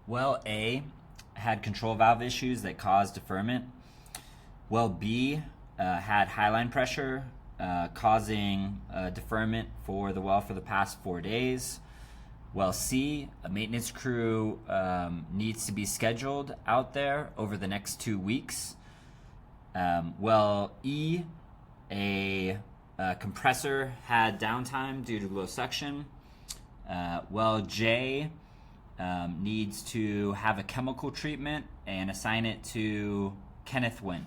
Well A had control valve issues that caused deferment. Well B had highline pressure causing deferment for the well for the past 4 days. Well C, a maintenance crew needs to be scheduled out there over the next 2 weeks. Well E, a compressor had downtime due to low suction. Well J needs to have a chemical treatment and assign it to Kenneth Wynn.